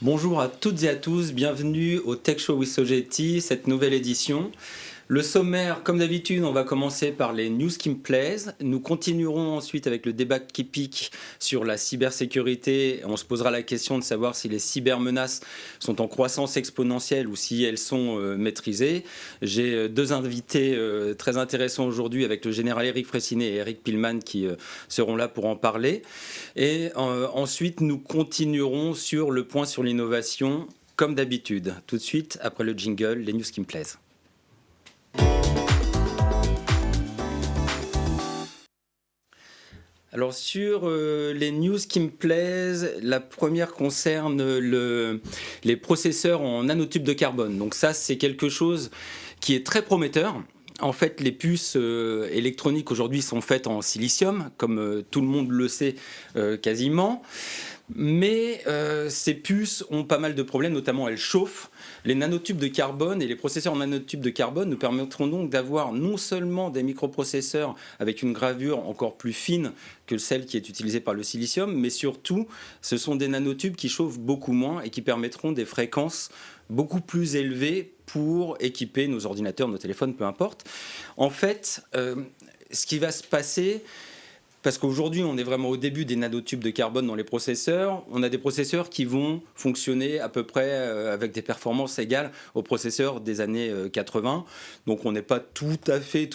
Bonjour à toutes et à tous, bienvenue au Tech Show with Sogeti, cette nouvelle édition. Le sommaire, comme d'habitude, on va commencer par les news qui me plaisent. Nous continuerons ensuite avec le débat qui pique sur la cybersécurité. On se posera la question de savoir si les cybermenaces sont en croissance exponentielle ou si elles sont maîtrisées. J'ai deux invités très intéressants aujourd'hui avec le général Eric Fressinet et Eric Pilman qui seront là pour en parler. Et ensuite, nous continuerons sur le point sur l'innovation, comme d'habitude. Tout de suite, après le jingle, les news qui me plaisent. Alors sur les news qui me plaisent, la première concerne les processeurs en nanotubes de carbone. Donc ça, c'est quelque chose qui est très prometteur. En fait, les puces électroniques aujourd'hui sont faites en silicium, comme tout le monde le sait quasiment. Mais ces puces ont pas mal de problèmes, notamment elles chauffent. Les nanotubes de carbone et les processeurs en nanotubes de carbone nous permettront donc d'avoir non seulement des microprocesseurs avec une gravure encore plus fine que celle qui est utilisée par le silicium, mais surtout, ce sont des nanotubes qui chauffent beaucoup moins et qui permettront des fréquences beaucoup plus élevées pour équiper nos ordinateurs, nos téléphones, peu importe. En fait, ce qui va se passer... Parce qu'aujourd'hui, on est vraiment au début des nanotubes de carbone dans les processeurs. On a des processeurs qui vont fonctionner à peu près avec des performances égales aux processeurs des années 80. Donc on n'est pas tout à fait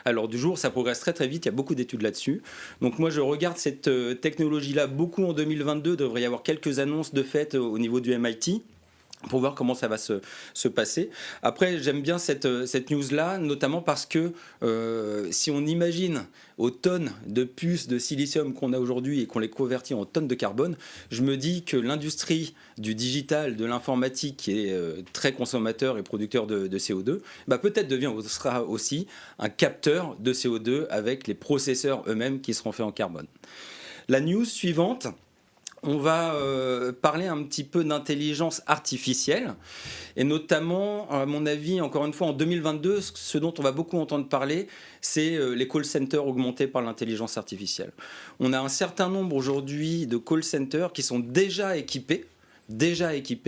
à l'heure du jour. Ça progresse très très vite, il y a beaucoup d'études là-dessus. Donc moi je regarde cette technologie-là beaucoup en 2022. Il devrait y avoir quelques annonces de fait au niveau du MIT. Pour voir comment ça va se passer. Après, j'aime bien cette news-là, notamment parce que si on imagine aux tonnes de puces de silicium qu'on a aujourd'hui et qu'on les convertit en tonnes de carbone, je me dis que l'industrie du digital, de l'informatique, qui est très consommateur et producteur de CO2, peut-être sera aussi un capteur de CO2 avec les processeurs eux-mêmes qui seront faits en carbone. La news suivante... On va parler un petit peu d'intelligence artificielle et notamment, à mon avis, encore une fois, en 2022, ce dont on va beaucoup entendre parler, c'est les call centers augmentés par l'intelligence artificielle. On a un certain nombre aujourd'hui de call centers qui sont déjà équipés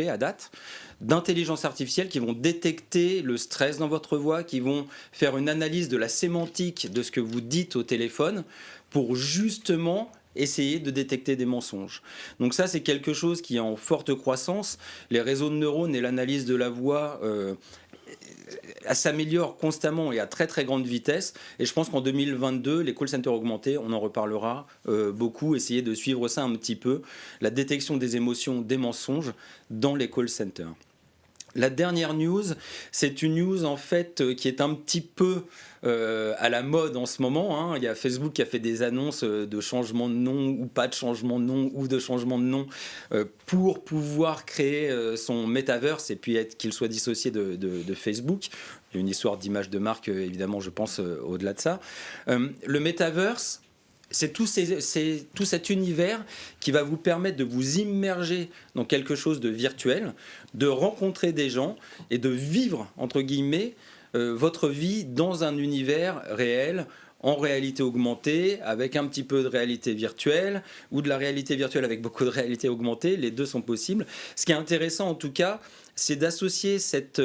à date, d'intelligence artificielle qui vont détecter le stress dans votre voix, qui vont faire une analyse de la sémantique de ce que vous dites au téléphone pour justement essayer de détecter des mensonges. Donc ça, c'est quelque chose qui est en forte croissance. Les réseaux de neurones et l'analyse de la voix s'améliorent constamment et à très très grande vitesse. Et je pense qu'en 2022, les call centers augmentés, on en reparlera beaucoup. Essayez de suivre ça un petit peu. La détection des émotions, des mensonges dans les call centers. La dernière news, c'est une news en fait qui est un petit peu à la mode en ce moment. Il y a Facebook qui a fait des annonces de changement de nom ou pas de changement de nom ou de changement de nom pour pouvoir créer son metaverse et puis qu'il soit dissocié de Facebook. Il y a une histoire d'image de marque, évidemment, je pense, au-delà de ça. Le metaverse... C'est tout cet univers qui va vous permettre de vous immerger dans quelque chose de virtuel, de rencontrer des gens et de vivre, entre guillemets, votre vie dans un univers réel, en réalité augmentée, avec un petit peu de réalité virtuelle, ou de la réalité virtuelle avec beaucoup de réalité augmentée. Les deux sont possibles. Ce qui est intéressant, en tout cas, c'est d'associer cette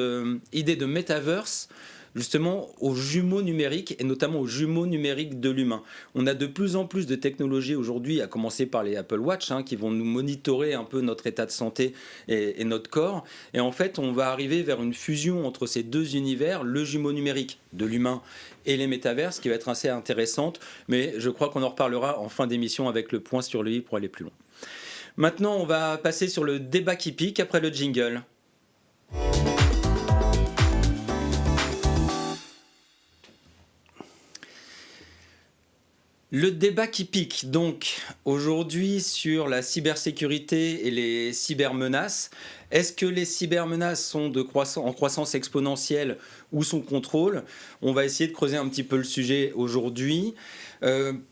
idée de metaverse justement aux jumeaux numériques et notamment aux jumeaux numériques de l'humain. On a de plus en plus de technologies aujourd'hui, à commencer par les Apple Watch, qui vont nous monitorer un peu notre état de santé et notre corps. Et en fait, on va arriver vers une fusion entre ces deux univers, le jumeau numérique de l'humain et les métaverses, qui va être assez intéressante. Mais je crois qu'on en reparlera en fin d'émission avec le point sur le i pour aller plus loin. Maintenant, on va passer sur le débat qui pique après le jingle. Le débat qui pique, donc, aujourd'hui sur la cybersécurité et les cybermenaces. Est-ce que les cybermenaces sont en croissance exponentielle ou sous contrôle ? On va essayer de creuser un petit peu le sujet aujourd'hui.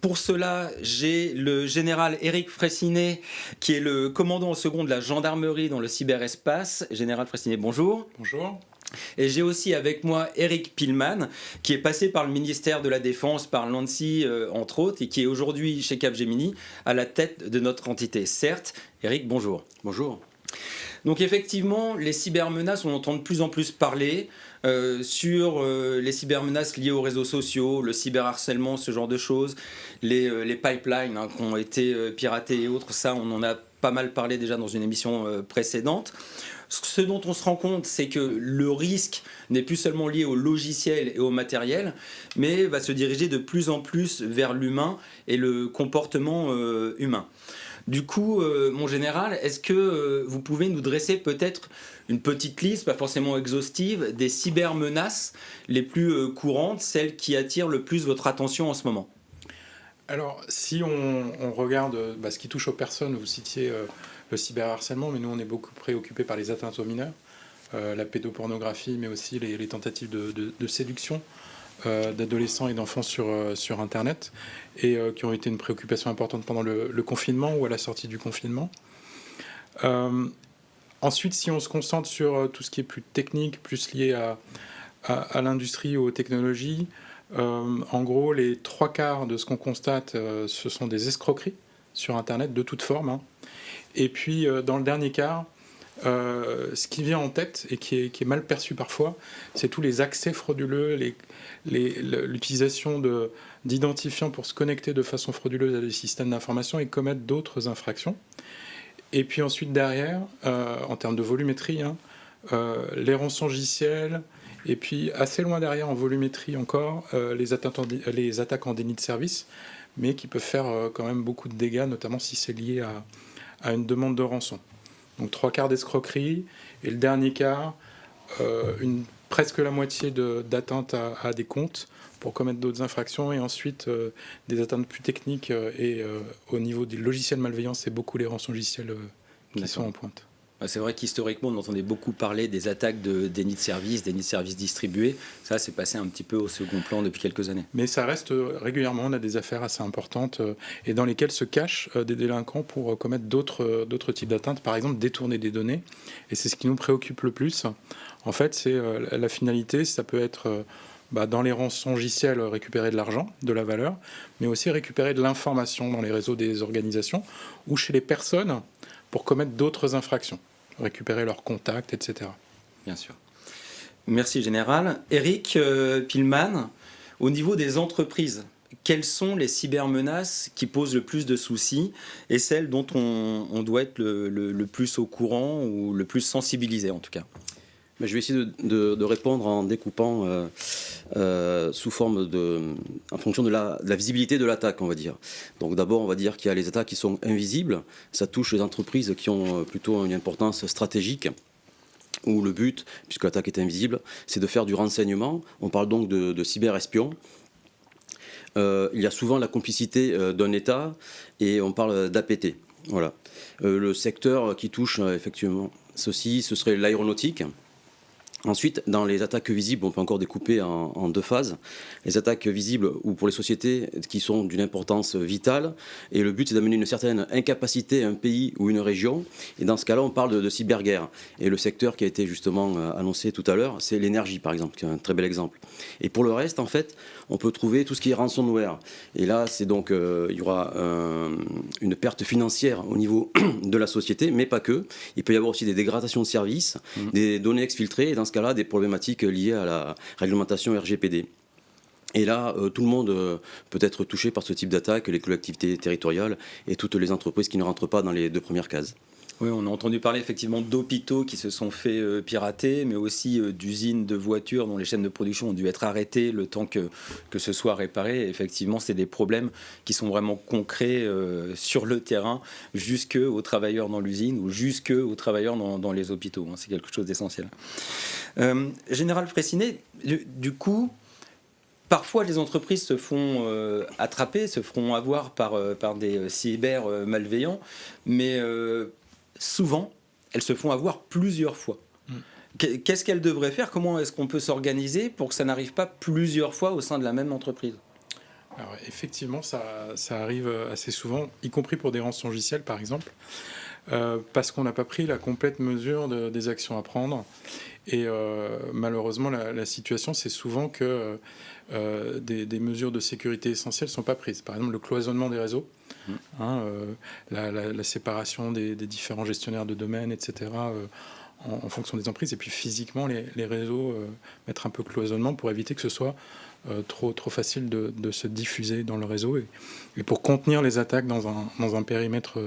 Pour cela, j'ai le général Eric Fressinet, qui est le commandant au second de la gendarmerie dans le cyberespace. Général Fressinet, bonjour. Bonjour. Et j'ai aussi avec moi Eric Pilman, qui est passé par le ministère de la Défense, par l'ANSSI entre autres, et qui est aujourd'hui chez Capgemini à la tête de notre entité. Certes, Eric, bonjour. Bonjour. Donc effectivement, les cybermenaces, on entend de plus en plus parler sur les cybermenaces liées aux réseaux sociaux, le cyberharcèlement, ce genre de choses, les pipelines qui ont été piratés et autres, ça on en a pas mal parlé déjà dans une émission précédente. Ce dont on se rend compte, c'est que le risque n'est plus seulement lié au logiciel et au matériel, mais va se diriger de plus en plus vers l'humain et le comportement humain. Du coup, mon général, est-ce que vous pouvez nous dresser peut-être une petite liste, pas forcément exhaustive, des cybermenaces les plus courantes, celles qui attirent le plus votre attention en ce moment? Alors, si on regarde ce qui touche aux personnes, vous citiez le cyberharcèlement, mais nous, on est beaucoup préoccupés par les atteintes aux mineurs, la pédopornographie, mais aussi les tentatives de séduction d'adolescents et d'enfants sur Internet, et qui ont été une préoccupation importante pendant le confinement ou à la sortie du confinement. Ensuite, si on se concentre sur tout ce qui est plus technique, plus lié à l'industrie, aux technologies, en gros, les 3/4 de ce qu'on constate, ce sont des escroqueries sur Internet de toute forme. Et puis, dans le dernier quart, ce qui vient en tête et qui est mal perçu parfois, c'est tous les accès frauduleux, l'utilisation d'identifiants pour se connecter de façon frauduleuse à des systèmes d'information et commettre d'autres infractions. Et puis ensuite, derrière, en termes de volumétrie, les rançongiciels. Et puis, assez loin derrière, en volumétrie encore, les attaques en déni de service, mais qui peuvent faire quand même beaucoup de dégâts, notamment si c'est lié à une demande de rançon. Donc 3/4 d'escroquerie, et le dernier quart, presque la moitié d'atteintes à des comptes pour commettre d'autres infractions, et ensuite des atteintes plus techniques, et au niveau des logiciels malveillants, c'est beaucoup les rançongiciels qui sont en pointe. C'est vrai qu'historiquement, on entendait beaucoup parler des attaques de déni de service distribués. Ça, c'est passé un petit peu au second plan depuis quelques années. Mais ça reste régulièrement, on a des affaires assez importantes et dans lesquelles se cachent des délinquants pour commettre d'autres types d'atteintes, par exemple détourner des données. Et c'est ce qui nous préoccupe le plus. En fait, c'est la finalité, ça peut être dans les rançongiciels récupérer de l'argent, de la valeur, mais aussi récupérer de l'information dans les réseaux des organisations ou chez les personnes pour commettre d'autres infractions, récupérer leurs contacts, etc. Bien sûr. Merci, Général. Eric Pilman, au niveau des entreprises, quelles sont les cybermenaces qui posent le plus de soucis et celles dont on doit être le plus au courant ou le plus sensibilisé en tout cas? Je vais essayer de répondre en découpant sous forme en fonction de la visibilité de l'attaque, on va dire. Donc d'abord, on va dire qu'il y a les attaques qui sont invisibles. Ça touche les entreprises qui ont plutôt une importance stratégique, où le but, puisque l'attaque est invisible, c'est de faire du renseignement. On parle donc de cyberespions. Il y a souvent la complicité d'un État et on parle d'APT. Voilà. Le secteur qui touche effectivement ceci, ce serait l'aéronautique. Ensuite, dans les attaques visibles, on peut encore découper en deux phases. Les attaques visibles, ou pour les sociétés qui sont d'une importance vitale, et le but c'est d'amener une certaine incapacité à un pays ou une région, et dans ce cas-là on parle de cyberguerre. Et le secteur qui a été justement annoncé tout à l'heure, c'est l'énergie par exemple, qui est un très bel exemple. Et pour le reste, en fait, on peut trouver tout ce qui est ransomware. Et là, c'est donc, il y aura une perte financière au niveau de la société, mais pas que. Il peut y avoir aussi des dégradations de services, des données exfiltrées, et dans ce cas-là, des problématiques liées à la réglementation RGPD. Et là, tout le monde peut être touché par ce type d'attaque, les collectivités territoriales et toutes les entreprises qui ne rentrent pas dans les deux premières cases. Oui, on a entendu parler effectivement d'hôpitaux qui se sont fait pirater, mais aussi d'usines de voitures dont les chaînes de production ont dû être arrêtées le temps que ce soit réparé. Et effectivement, c'est des problèmes qui sont vraiment concrets sur le terrain, jusque aux travailleurs dans l'usine ou jusque aux travailleurs dans les hôpitaux. C'est quelque chose d'essentiel. Général Fraissinet, du coup, parfois, les entreprises se font attraper, se feront avoir par des cyber malveillants, mais souvent, elles se font avoir plusieurs fois. Qu'est-ce qu'elles devraient faire? Comment est-ce qu'on peut s'organiser pour que ça n'arrive pas plusieurs fois au sein de la même entreprise? Alors, effectivement, ça arrive assez souvent, y compris pour des rançongiciels, par exemple, parce qu'on n'a pas pris la complète mesure des actions à prendre. Et malheureusement, la situation, c'est souvent que des mesures de sécurité essentielles ne sont pas prises. Par exemple, le cloisonnement des réseaux, la séparation des différents gestionnaires de domaines, etc., en fonction des emprises. Et puis physiquement, les réseaux, mettre un peu de cloisonnement pour éviter que ce soit trop facile de se diffuser dans le réseau. Et pour contenir les attaques dans un périmètre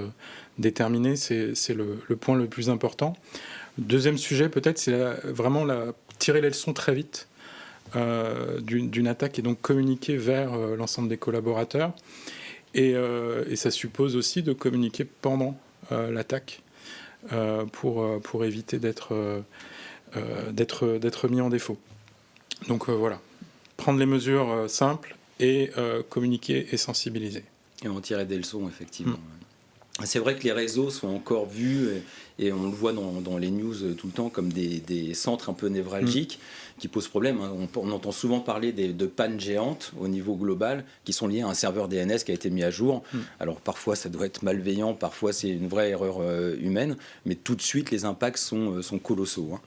déterminé, c'est le point le plus important. Deuxième sujet, peut-être, c'est vraiment tirer les leçons très vite d'une attaque et donc communiquer vers l'ensemble des collaborateurs. Et ça suppose aussi de communiquer pendant l'attaque pour éviter d'être mis en défaut. Donc voilà, prendre les mesures simples et communiquer et sensibiliser. Et en tirer des leçons, effectivement. C'est vrai que les réseaux sont encore vus, et on le voit dans les news tout le temps, comme des centres un peu névralgiques qui posent problème. On entend souvent parler de pannes géantes au niveau global qui sont liées à un serveur DNS qui a été mis à jour. Alors parfois ça doit être malveillant, parfois c'est une vraie erreur humaine, mais tout de suite les impacts sont colossaux.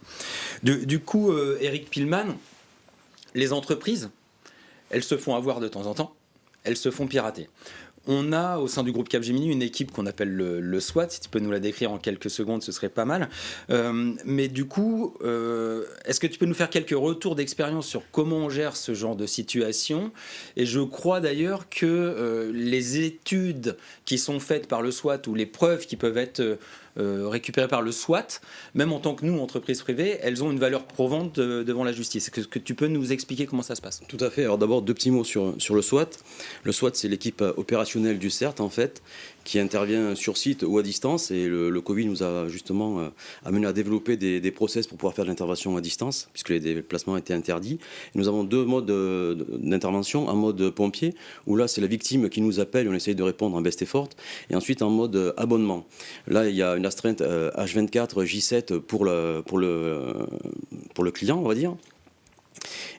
Du coup, Eric Pilman, les entreprises, elles se font avoir de temps en temps, elles se font pirater. On a au sein du groupe Capgemini une équipe qu'on appelle le SWAT. Si tu peux nous la décrire en quelques secondes, ce serait pas mal. Mais du coup, est-ce que tu peux nous faire quelques retours d'expérience sur comment on gère ce genre de situation ? Et je crois d'ailleurs que les études qui sont faites par le SWAT ou les preuves qui peuvent être récupérées par le SWAT, même en tant que nous, entreprises privées, elles ont une valeur prouvante devant la justice. Est-ce que tu peux nous expliquer comment ça se passe ? Tout à fait. Alors d'abord, 2 petits mots sur le SWAT. Le SWAT, c'est l'équipe opérationnelle du CERT, en fait, qui intervient sur site ou à distance. Et le Covid nous a justement amené à développer des process pour pouvoir faire de l'intervention à distance, puisque les déplacements étaient interdits. Et nous avons 2 modes d'intervention. Un mode pompier, où là, c'est la victime qui nous appelle, on essaye de répondre en best effort. Et ensuite, en mode abonnement. Là, il y a une astreinte H24, J7 pour le client, on va dire.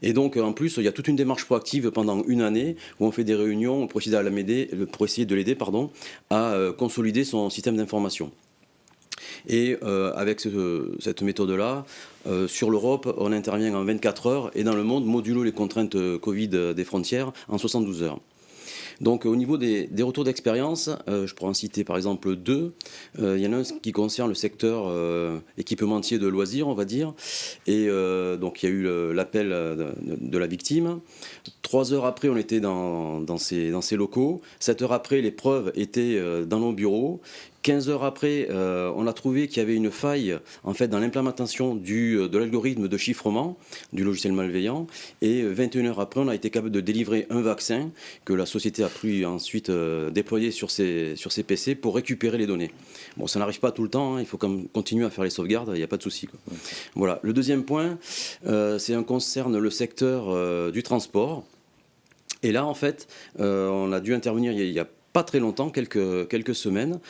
Et donc, en plus, il y a toute une démarche proactive pendant une année où on fait des réunions pour essayer de l'aider à consolider son système d'information. Et avec cette méthode-là, sur l'Europe, on intervient en 24 heures et dans le monde, modulo les contraintes Covid des frontières en 72 heures. Donc au niveau des retours d'expérience, je pourrais en citer par exemple 2. Il y en a un qui concerne le secteur équipementier de loisirs, on va dire. Et donc il y a eu l'appel de la victime. 3 heures après, on était dans ces locaux. 7 heures après, les preuves étaient dans nos bureaux. 15 heures après, on a trouvé qu'il y avait une faille en fait, dans l'implémentation de l'algorithme de chiffrement du logiciel malveillant. Et 21 heures après, on a été capable de délivrer un vaccin que la société a pu ensuite déployer sur ses PC pour récupérer les données. Bon, ça n'arrive pas tout le temps, il faut quand même continuer à faire les sauvegardes, il n'y a pas de souci. Voilà. Le deuxième point, concerne le secteur du transport. Et là, en fait, on a dû intervenir il y a pas très longtemps, quelques semaines,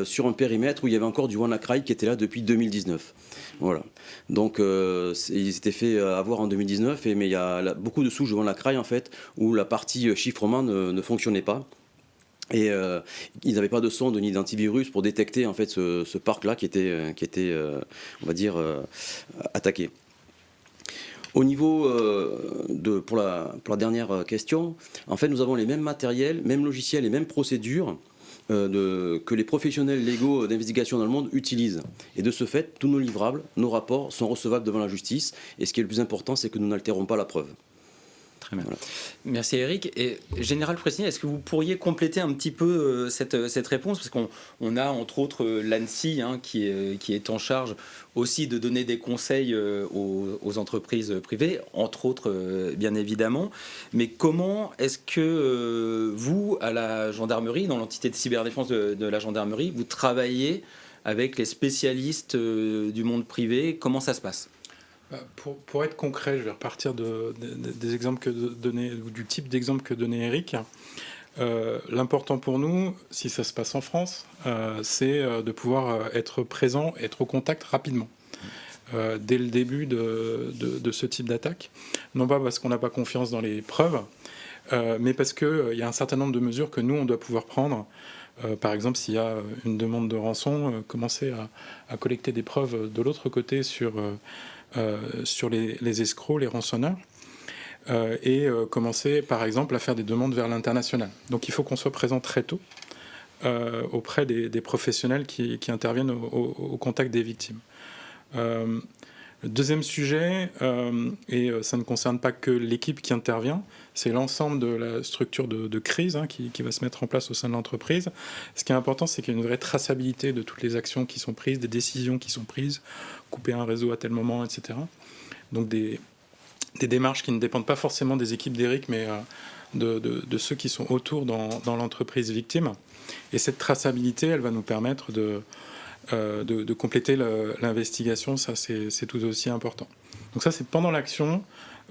sur un périmètre où il y avait encore du WannaCry qui était là depuis 2019. Voilà. Donc, ils s'étaient fait avoir en 2019, mais il y a beaucoup de souches de WannaCry, en fait, où la partie chiffrement ne fonctionnait pas. Et ils n'avaient pas de sonde ni d'antivirus pour détecter en fait ce parc-là qui était on va dire, attaqué. Au niveau pour la dernière question, en fait, nous avons les mêmes matériels, mêmes logiciels et mêmes procédures que les professionnels légaux d'investigation dans le monde utilisent. Et de ce fait, tous nos livrables, nos rapports sont recevables devant la justice. Et ce qui est le plus important, c'est que nous n'altérons pas la preuve. Très bien. Voilà. Merci Eric. Et Général Fressini, est-ce que vous pourriez compléter un petit peu cette réponse ? Parce qu'on a entre autres l'ANSSI qui est en charge aussi de donner des conseils aux entreprises privées, entre autres bien évidemment. Mais comment est-ce que vous, à la gendarmerie, dans l'entité de cyberdéfense de la gendarmerie, vous travaillez avec les spécialistes du monde privé ? Comment ça se passe ? Pour être concret, je vais repartir des exemples que donnait, ou du type d'exemple que donnait Eric. L'important pour nous, si ça se passe en France, c'est de pouvoir être présent, être au contact rapidement. Dès le début de ce type d'attaque. Non pas parce qu'on n'a pas confiance dans les preuves, mais parce qu'il y a un certain nombre de mesures que nous, on doit pouvoir prendre. Par exemple, s'il y a une demande de rançon, commencer à collecter des preuves de l'autre côté sur sur les escrocs, les rançonneurs, et commencer par exemple à faire des demandes vers l'international. Donc il faut qu'on soit présent très tôt auprès des professionnels qui interviennent au contact des victimes. Le deuxième sujet, et ça ne concerne pas que l'équipe qui intervient, c'est l'ensemble de la structure de crise qui va se mettre en place au sein de l'entreprise. Ce qui est important, c'est qu'il y ait une vraie traçabilité de toutes les actions qui sont prises, des décisions qui sont prises, couper un réseau à tel moment, etc. Donc des démarches qui ne dépendent pas forcément des équipes d'Eric, mais de ceux qui sont autour dans l'entreprise victime. Et cette traçabilité, elle va nous permettre de compléter l'investigation. Ça, c'est tout aussi important. Donc ça, c'est pendant l'action.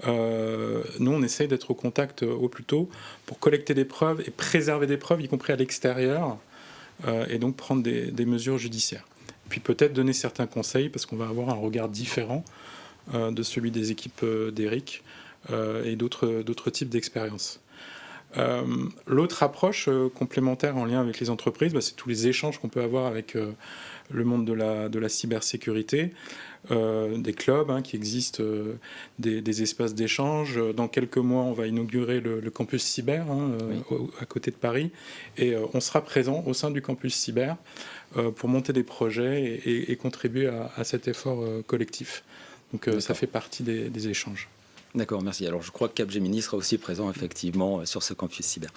Nous, on essaye d'être au contact au plus tôt pour collecter des preuves et préserver des preuves, y compris à l'extérieur, et donc prendre des mesures judiciaires. Puis peut-être donner certains conseils, parce qu'on va avoir un regard différent de celui des équipes d'Eric et d'autres types d'expériences. L'autre approche complémentaire en lien avec les entreprises, c'est tous les échanges qu'on peut avoir avec le monde de la cybersécurité, des clubs qui existent, des espaces d'échange. Dans quelques mois, on va inaugurer le campus cyber à côté de Paris, et on sera présent au sein du campus cyber pour monter des projets et contribuer à cet effort collectif. Donc ça fait partie des échanges. D'accord, merci. Alors je crois que Capgemini sera aussi présent effectivement sur ce campus cyber.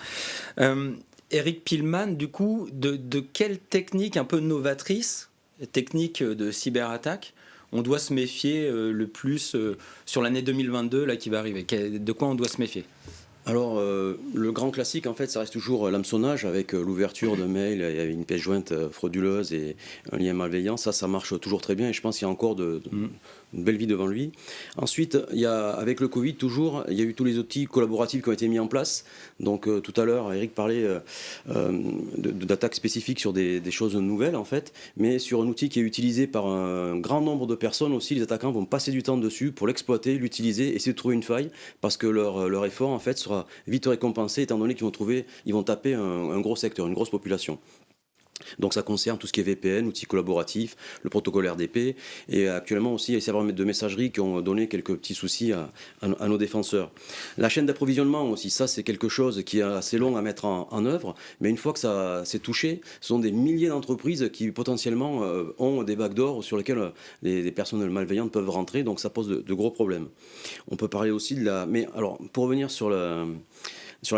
Eric Pilman, du coup, de quelle technique un peu novatrice, technique de cyberattaque, on doit se méfier le plus sur l'année 2022 là, qui va arriver? De quoi on doit se méfier? Alors, le grand classique, en fait, ça reste toujours l'hameçonnage avec l'ouverture de mails, il y a une pièce jointe frauduleuse et un lien malveillant. Ça marche toujours très bien et je pense qu'il y a encore une belle vie devant lui. Ensuite, avec le Covid, toujours, il y a eu tous les outils collaboratifs qui ont été mis en place. Donc, tout à l'heure, Eric parlait d'attaques spécifiques sur des choses nouvelles, en fait, mais sur un outil qui est utilisé par un grand nombre de personnes aussi. Les attaquants vont passer du temps dessus pour l'exploiter, l'utiliser, essayer de trouver une faille, parce que leur effort, en fait, sera vite récompensé, étant donné qu'ils vont taper un gros secteur, une grosse population. Donc ça concerne tout ce qui est VPN, outils collaboratifs, le protocole RDP, et actuellement aussi les serveurs de messagerie qui ont donné quelques petits soucis à nos défenseurs. La chaîne d'approvisionnement aussi, ça c'est quelque chose qui est assez long à mettre en œuvre, mais une fois que ça s'est touché, ce sont des milliers d'entreprises qui potentiellement ont des backdoors sur lesquels les personnes malveillantes peuvent rentrer, donc ça pose de gros problèmes. On peut parler aussi Mais alors, pour revenir sur la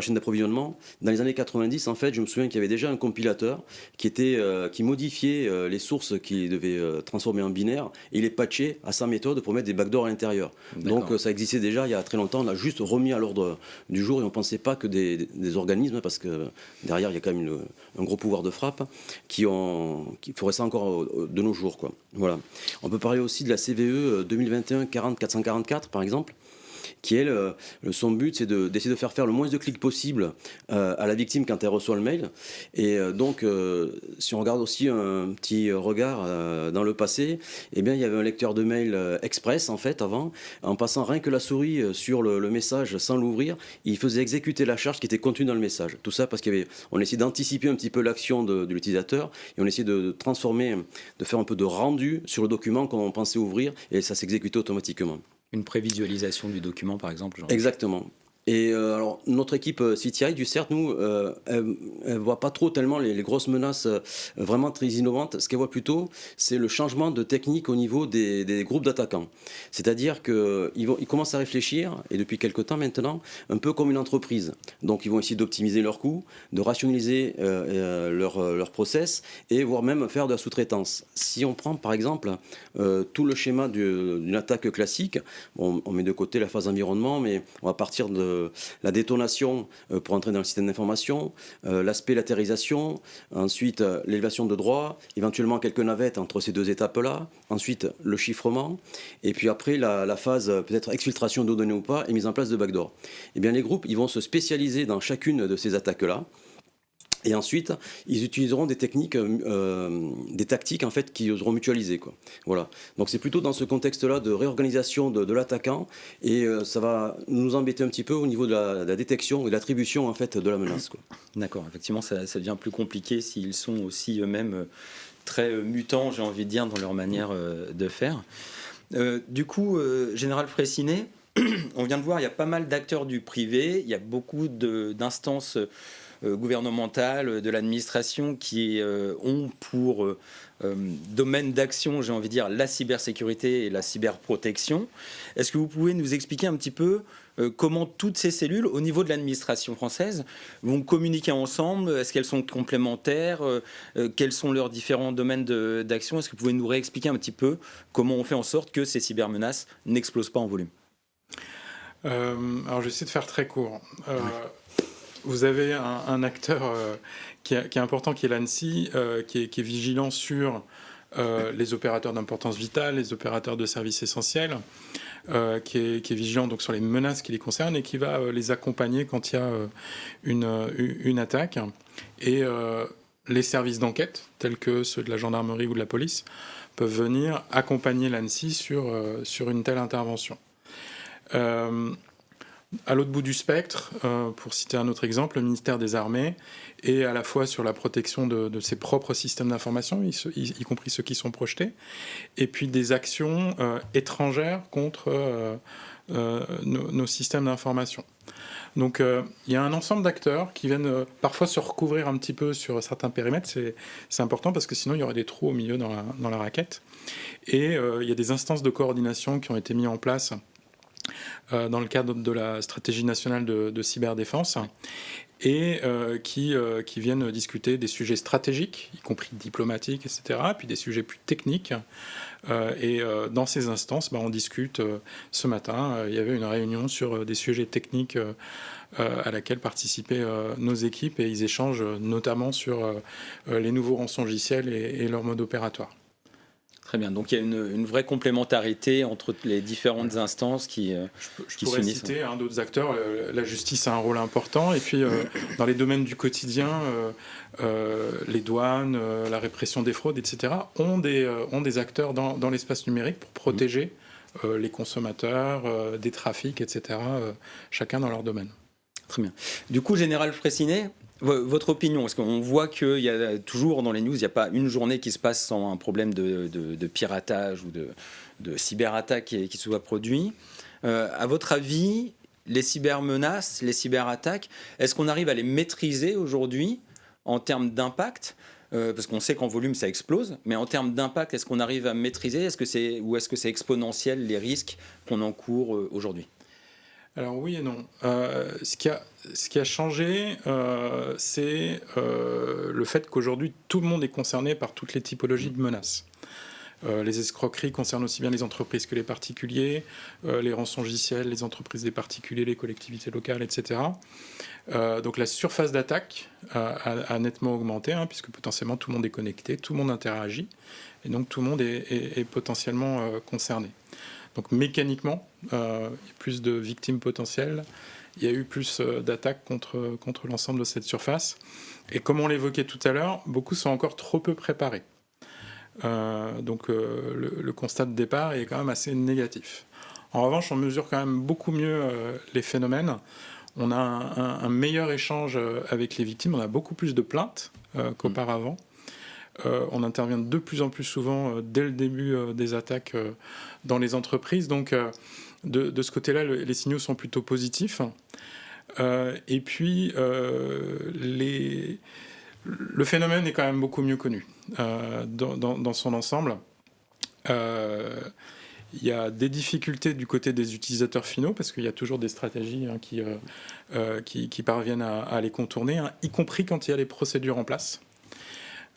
chaîne d'approvisionnement, dans les années 90, en fait, je me souviens qu'il y avait déjà un compilateur qui modifiait les sources qu'il devait transformer en binaire, et il les patchait à sa méthode pour mettre des backdoors à l'intérieur. Donc ça existait déjà il y a très longtemps, on a juste remis à l'ordre du jour, et on ne pensait pas que des organismes, parce que derrière il y a quand même un gros pouvoir de frappe, qui feraient ça encore de nos jours, quoi. Voilà. On peut parler aussi de la CVE 2021-40-444, par exemple, qui son but, c'est d'essayer de faire le moins de clics possible à la victime quand elle reçoit le mail. Et donc, si on regarde aussi un petit regard dans le passé, eh bien, il y avait un lecteur de mail express, en fait, avant. En passant rien que la souris sur le message sans l'ouvrir, il faisait exécuter la charge qui était contenue dans le message. Tout ça parce qu'on essayait d'anticiper un petit peu l'action de l'utilisateur, et on essayait de transformer, de faire un peu de rendu sur le document qu'on pensait ouvrir, et ça s'exécutait automatiquement. Une prévisualisation du document, par exemple. Exactement. Et alors, notre équipe CTI du CERT, nous, elle voit pas trop tellement les grosses menaces vraiment très innovantes. Ce qu'elle voit plutôt, c'est le changement de technique au niveau des groupes d'attaquants. C'est-à-dire qu'ils commencent à réfléchir, et depuis quelque temps maintenant, un peu comme une entreprise. Donc, ils vont essayer d'optimiser leurs coûts, de rationaliser leur process, et voire même faire de la sous-traitance. Si on prend, par exemple, tout le schéma d'une attaque classique, on met de côté la phase environnement, mais on va partir de la détonation pour entrer dans le système d'information, l'aspect latérisation, ensuite l'élévation de droit, éventuellement quelques navettes entre ces deux étapes-là, ensuite le chiffrement, et puis après la phase peut-être exfiltration de données ou pas et mise en place de backdoor. Eh bien les groupes, ils vont se spécialiser dans chacune de ces attaques-là. Et ensuite, ils utiliseront des techniques, des tactiques en fait, qu'ils oseront mutualiser, quoi. Voilà. Donc c'est plutôt dans ce contexte-là de réorganisation de l'attaquant, et ça va nous embêter un petit peu au niveau de la détection et de l'attribution en fait, de la menace, quoi. D'accord, effectivement, ça devient plus compliqué s'ils sont aussi eux-mêmes très mutants, j'ai envie de dire, dans leur manière de faire. Du coup, Général Fraissinet, on vient de voir, il y a pas mal d'acteurs du privé, il y a beaucoup d'instances gouvernementales, de l'administration qui ont pour domaine d'action, j'ai envie de dire, la cybersécurité et la cyberprotection. Est-ce que vous pouvez nous expliquer un petit peu comment toutes ces cellules, au niveau de l'administration française, vont communiquer ensemble? Est-ce qu'elles sont complémentaires? Quels sont leurs différents domaines d'action? Est-ce que vous pouvez nous réexpliquer un petit peu comment on fait en sorte que ces cybermenaces n'explosent pas en volume? Alors, je vais essayer de faire très court. Vous avez un acteur qui est important, qui est l'ANSSI, qui est vigilant sur les opérateurs d'importance vitale, les opérateurs de services essentiels, qui est vigilant donc sur les menaces qui les concernent et qui va les accompagner quand il y a une attaque. Et les services d'enquête, tels que ceux de la gendarmerie ou de la police, peuvent venir accompagner l'ANSSI sur une telle intervention. À l'autre bout du spectre, pour citer un autre exemple, le ministère des Armées est à la fois sur la protection de ses propres systèmes d'information, y compris ceux qui sont projetés, et puis des actions étrangères contre nos systèmes d'information. Donc il y a un ensemble d'acteurs qui viennent parfois se recouvrir un petit peu sur certains périmètres. C'est important parce que sinon il y aurait des trous au milieu dans la raquette. Et il y a des instances de coordination qui ont été mises en place dans le cadre de la stratégie nationale de cyberdéfense et qui viennent discuter des sujets stratégiques, y compris diplomatiques, etc., puis des sujets plus techniques. Et dans ces instances, on discute. Ce matin, il y avait une réunion sur des sujets techniques à laquelle participaient nos équipes et ils échangent notamment sur les nouveaux rançongiciels et leur mode opératoire. Très bien. Donc il y a une vraie complémentarité entre les différentes instances qui Je pourrais citer d'autres acteurs. La justice a un rôle important. Et puis, dans les domaines du quotidien, les douanes, la répression des fraudes, etc., ont des acteurs dans l'espace numérique pour protéger les consommateurs des trafics, etc., chacun dans leur domaine. Très bien. Du coup, Général Fraissinet, votre opinion, parce qu'on voit qu'il y a toujours dans les news, il n'y a pas une journée qui se passe sans un problème de piratage ou de cyberattaque qui soit produit. À votre avis, les cybermenaces, les cyberattaques, est-ce qu'on arrive à les maîtriser aujourd'hui en termes d'impact? Parce qu'on sait qu'en volume ça explose, mais en termes d'impact, est-ce qu'on arrive à maîtriser? Ou est-ce que c'est exponentiel les risques qu'on encourt aujourd'hui? Alors oui et non. Ce qui a changé, c'est le fait qu'aujourd'hui, tout le monde est concerné par toutes les typologies de menaces. Les escroqueries concernent aussi bien les entreprises que les particuliers, les rançongiciels, les entreprises des particuliers, les collectivités locales, etc. Donc la surface d'attaque a nettement augmenté, puisque potentiellement tout le monde est connecté, tout le monde interagit, et donc tout le monde est potentiellement concerné. Donc mécaniquement, il y a plus de victimes potentielles, il y a eu plus d'attaques contre l'ensemble de cette surface. Et comme on l'évoquait tout à l'heure, beaucoup sont encore trop peu préparés. Donc le constat de départ est quand même assez négatif. En revanche, on mesure quand même beaucoup mieux les phénomènes. On a un meilleur échange avec les victimes, on a beaucoup plus de plaintes qu'auparavant. On intervient de plus en plus souvent dès le début des attaques dans les entreprises. Donc, de ce côté-là, les signaux sont plutôt positifs. Et puis, le phénomène est quand même beaucoup mieux connu dans son ensemble. Il y a des difficultés du côté des utilisateurs finaux, parce qu'il y a toujours des stratégies qui parviennent à les contourner, y compris quand il y a les procédures en place.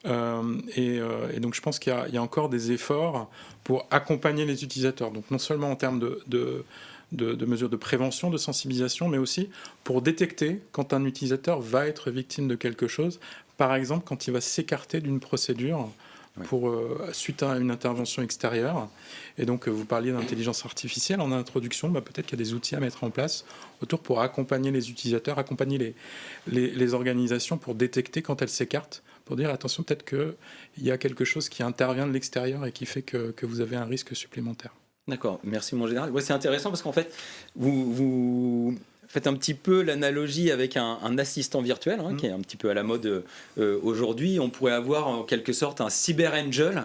Et donc je pense qu'il y a encore des efforts pour accompagner les utilisateurs, donc non seulement en termes de mesures de prévention, de sensibilisation, mais aussi pour détecter quand un utilisateur va être victime de quelque chose, par exemple quand il va s'écarter d'une procédure suite à une intervention extérieure. Et donc vous parliez d'intelligence artificielle en introduction, peut-être qu'il y a des outils à mettre en place autour pour accompagner les utilisateurs, accompagner les organisations pour détecter quand elles s'écartent, pour dire attention, peut-être qu'il y a quelque chose qui intervient de l'extérieur et qui fait que vous avez un risque supplémentaire. D'accord, merci mon général. Ouais, c'est intéressant parce qu'en fait, vous faites un petit peu l'analogie avec un assistant virtuel, qui est un petit peu à la mode aujourd'hui. On pourrait avoir en quelque sorte un cyber angel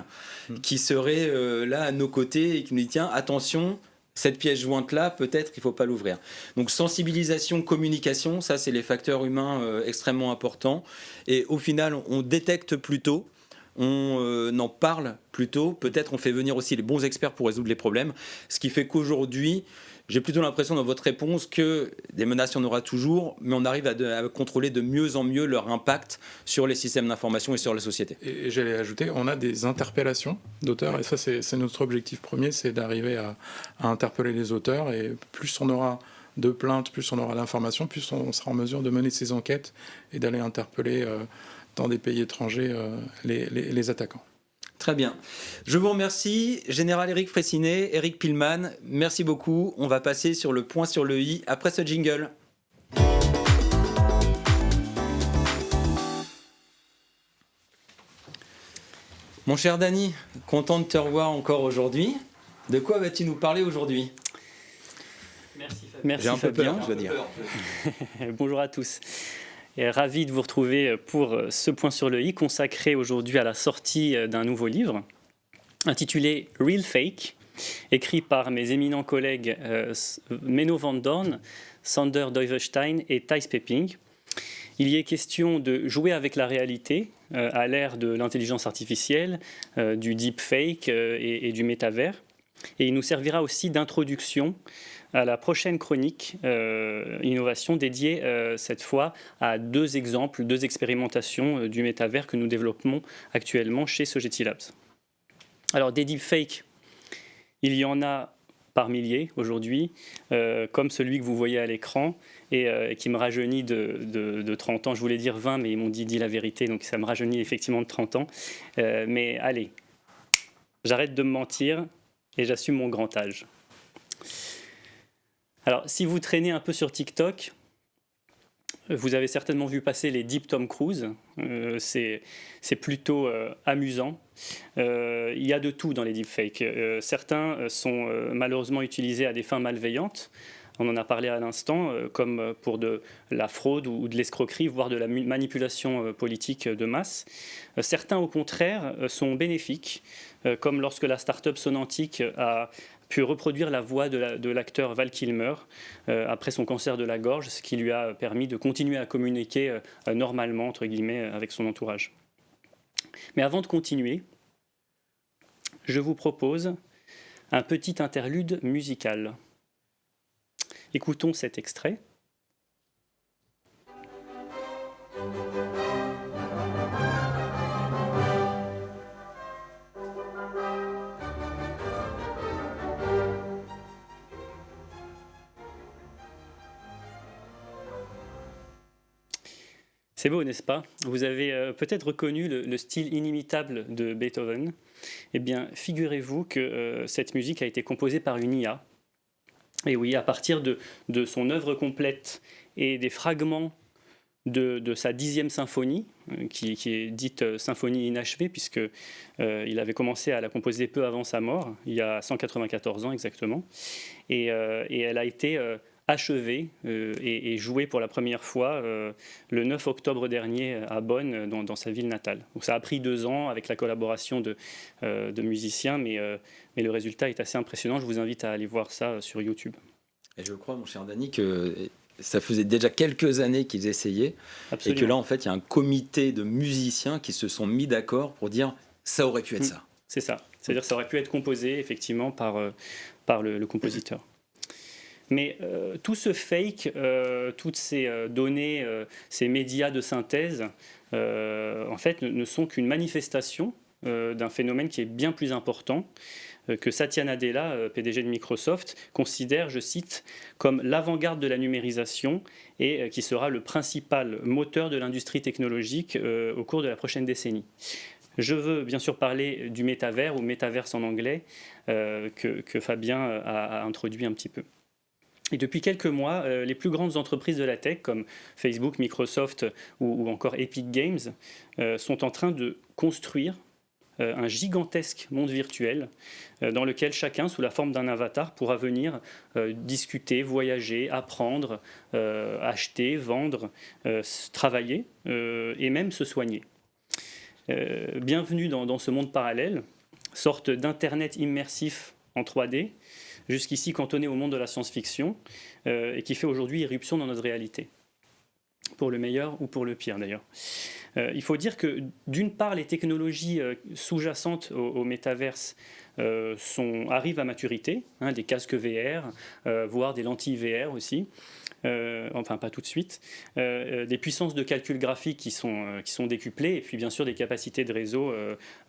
qui serait là à nos côtés et qui nous dit tiens, attention, cette pièce jointe-là, peut-être qu'il ne faut pas l'ouvrir. Donc sensibilisation, communication, ça c'est les facteurs humains extrêmement importants. Et au final, on détecte plus tôt, on en parle plus tôt, peut-être on fait venir aussi les bons experts pour résoudre les problèmes. Ce qui fait qu'aujourd'hui, j'ai plutôt l'impression dans votre réponse que des menaces, il y en aura toujours, mais on arrive à contrôler de mieux en mieux leur impact sur les systèmes d'information et sur la société. Et j'allais ajouter, on a des interpellations d'auteurs, et ça c'est notre objectif premier, c'est d'arriver à interpeller les auteurs, et plus on aura de plaintes, plus on aura d'informations, plus on sera en mesure de mener ces enquêtes et d'aller interpeller dans des pays étrangers les attaquants. Très bien. Je vous remercie, Général Éric Fraissinet, Éric Pilman, merci beaucoup. On va passer sur le point sur le i après ce jingle. Mon cher Dany, content de te revoir encore aujourd'hui. De quoi vas-tu nous parler aujourd'hui ? Merci J'ai un peu Fabien. peur, je dois dire. Bonjour à tous. Et ravi de vous retrouver pour ce point sur le i consacré aujourd'hui à la sortie d'un nouveau livre intitulé Real Fake, écrit par mes éminents collègues Menno van Dorn, Sander Duyvestein et Thijs Peping. Il y est question de jouer avec la réalité à l'ère de l'intelligence artificielle, du deepfake et du métavers. Et il nous servira aussi d'introduction à la prochaine chronique innovation dédiée cette fois à deux exemples, deux expérimentations du métavers que nous développons actuellement chez Sogeti Labs. Alors des deepfakes, il y en a par milliers aujourd'hui, comme celui que vous voyez à l'écran et qui me rajeunit de 30 ans. Je voulais dire 20, mais ils m'ont dit la vérité, donc ça me rajeunit effectivement de 30 ans. Mais allez, j'arrête de me mentir et j'assume mon grand âge. Alors, si vous traînez un peu sur TikTok, vous avez certainement vu passer les Deep Tom Cruise. C'est plutôt amusant. Il y a de tout dans les deepfakes. Certains sont malheureusement utilisés à des fins malveillantes. On en a parlé à l'instant, comme pour de la fraude ou de l'escroquerie, voire de la manipulation politique de masse. Certains, au contraire, sont bénéfiques, comme lorsque la start-up Sonantic a pu reproduire la voix de l'acteur Val Kilmer après son cancer de la gorge, ce qui lui a permis de continuer à communiquer normalement, entre guillemets, avec son entourage. Mais avant de continuer, je vous propose un petit interlude musical. Écoutons cet extrait. C'est beau, n'est-ce pas ? Vous avez peut-être reconnu le style inimitable de Beethoven. Eh bien, figurez-vous que cette musique a été composée par une IA. Et oui, à partir de son œuvre complète et des fragments de sa 10e symphonie, qui est dite symphonie inachevée, puisqu'il avait commencé à la composer peu avant sa mort, il y a 194 ans exactement. Et elle a été achevée et jouée pour la première fois le 9 octobre dernier à Bonn, dans sa ville natale. Donc ça a pris 2 ans avec la collaboration de musiciens, mais le résultat est assez impressionnant. Je vous invite à aller voir ça sur YouTube. Et je crois, mon cher Dany, que ça faisait déjà quelques années qu'ils essayaient. Absolument. Et que là, en fait, il y a un comité de musiciens qui se sont mis d'accord pour dire ça aurait pu être ça. C'est ça. C'est-à-dire que ça aurait pu être composé, effectivement, par le compositeur. Mais tout ce fake, toutes ces données, ces médias de synthèse, en fait, ne sont qu'une manifestation d'un phénomène qui est bien plus important, que Satya Nadella, PDG de Microsoft, considère, je cite, comme l'avant-garde de la numérisation et qui sera le principal moteur de l'industrie technologique au cours de la prochaine décennie. Je veux bien sûr parler du métavers, ou metaverse en anglais, que Fabien a introduit un petit peu. Et depuis quelques mois, les plus grandes entreprises de la tech, comme Facebook, Microsoft ou encore Epic Games, sont en train de construire un gigantesque monde virtuel dans lequel chacun, sous la forme d'un avatar, pourra venir discuter, voyager, apprendre, acheter, vendre, travailler et même se soigner. Bienvenue dans ce monde parallèle, sorte d'internet immersif en 3D, jusqu'ici cantonné au monde de la science-fiction, et qui fait aujourd'hui irruption dans notre réalité. Pour le meilleur ou pour le pire d'ailleurs. Il faut dire que d'une part, les technologies sous-jacentes au métaverse arrivent à maturité, des casques VR, voire des lentilles VR aussi, enfin pas tout de suite, des puissances de calcul graphique qui sont décuplées, et puis bien sûr des capacités de réseau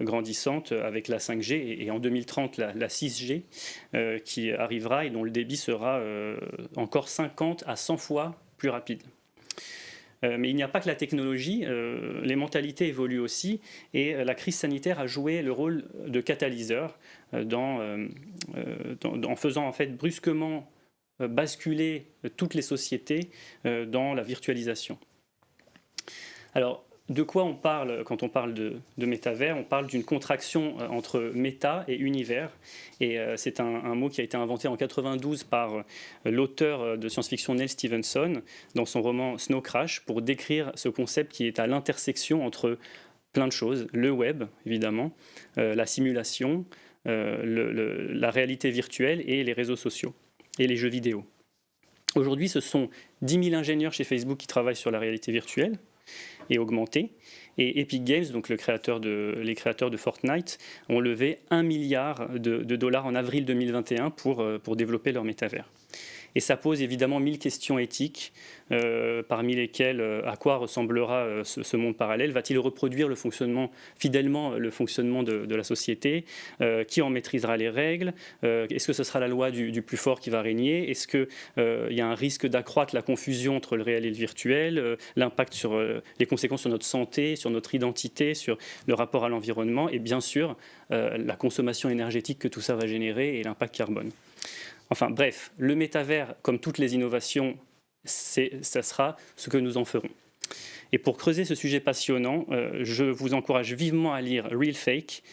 grandissantes avec la 5G, et en 2030 la 6G qui arrivera et dont le débit sera encore 50 à 100 fois plus rapide. Mais il n'y a pas que la technologie, les mentalités évoluent aussi, et la crise sanitaire a joué le rôle de catalyseur en faisant en fait brusquement basculer toutes les sociétés dans la virtualisation. Alors, de quoi on parle quand on parle de métavers? On parle d'une contraction entre méta et univers. Et c'est un mot qui a été inventé en 92 par l'auteur de science-fiction Neil Stephenson dans son roman Snow Crash pour décrire ce concept qui est à l'intersection entre plein de choses. Le web, évidemment, la simulation, la réalité virtuelle et les réseaux sociaux et les jeux vidéo. Aujourd'hui, ce sont 10 000 ingénieurs chez Facebook qui travaillent sur la réalité virtuelle et augmentée. Et Epic Games, donc les créateurs de Fortnite, ont levé 1 milliard de dollars en avril 2021 pour développer leur métavers. Et ça pose évidemment 1000 questions éthiques, parmi lesquelles à quoi ressemblera ce monde parallèle? Va-t-il reproduire fidèlement le fonctionnement de la société? Qui en maîtrisera les règles? Est-ce que ce sera la loi du plus fort qui va régner? Est-ce qu'il y a un risque d'accroître la confusion entre le réel et le virtuel? L'impact sur les conséquences sur notre santé, sur notre identité, sur le rapport à l'environnement, et bien sûr la consommation énergétique que tout ça va générer et l'impact carbone. Enfin bref, le métavers, comme toutes les innovations, ça sera ce que nous en ferons. Et pour creuser ce sujet passionnant, je vous encourage vivement à lire Real Fake,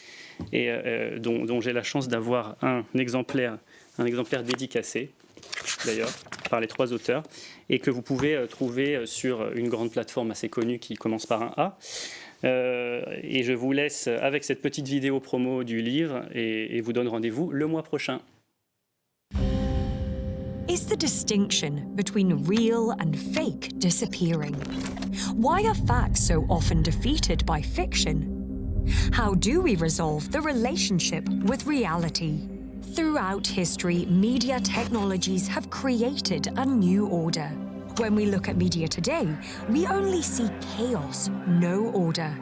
et, dont j'ai la chance d'avoir un exemplaire dédicacé, d'ailleurs, par les 3 auteurs, et que vous pouvez trouver sur une grande plateforme assez connue qui commence par un A. Et je vous laisse avec cette petite vidéo promo du livre, et vous donne rendez-vous le mois prochain. Is the distinction between real and fake disappearing? Why are facts so often defeated by fiction? How do we resolve the relationship with reality? Throughout history, media technologies have created a new order. When we look at media today, we only see chaos, no order.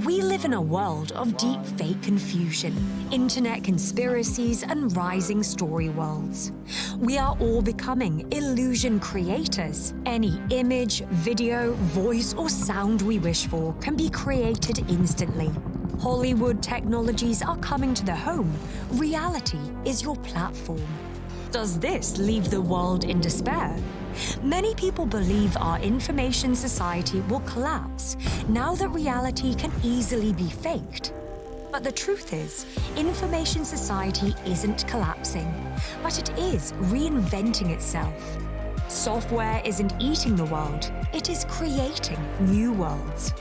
We live in a world of deep fake confusion, internet conspiracies, and rising story worlds. We are all becoming illusion creators. Any image, video, voice, or sound we wish for can be created instantly. Hollywood technologies are coming to the home. Reality is your platform. Does this leave the world in despair? Many people believe our information society will collapse now that reality can easily be faked. But the truth is, information society isn't collapsing, but it is reinventing itself. Software isn't eating the world, it is creating new worlds.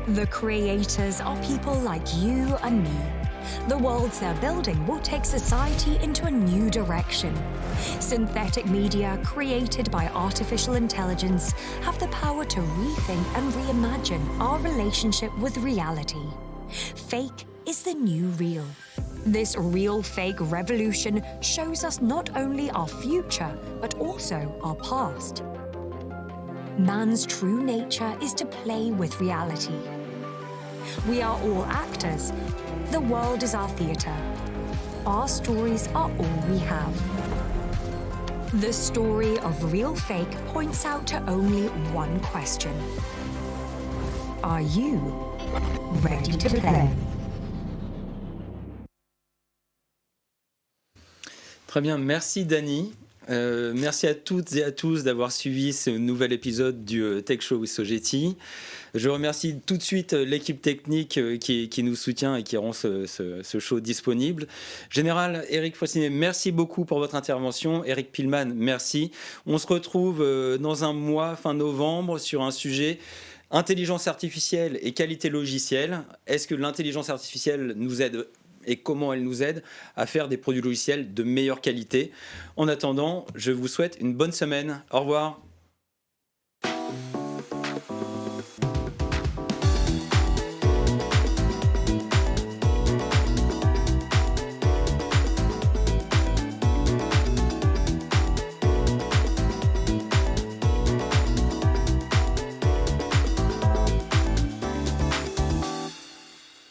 The creators are people like you and me. The worlds they're building will take society into a new direction. Synthetic media created by artificial intelligence have the power to rethink and reimagine our relationship with reality. Fake is the new real. This real-fake revolution shows us not only our future, but also our past. Man's true nature is to play with reality. We are all actors. The world is our theatre. Our stories are all we have. The story of Real Fake points out to only one question. Are you ready to play? Très bien, merci Dany. Merci à toutes et à tous d'avoir suivi ce nouvel épisode du Tech Show with Sogeti. Je remercie tout de suite l'équipe technique qui nous soutient et qui rend ce show disponible. Général Eric Fressinet, merci beaucoup pour votre intervention. Eric Pilman, merci. On se retrouve dans un mois, fin novembre, sur un sujet intelligence artificielle et qualité logicielle. Est-ce que l'intelligence artificielle nous aide et comment elle nous aide à faire des produits logiciels de meilleure qualité? En attendant, je vous souhaite une bonne semaine. Au revoir.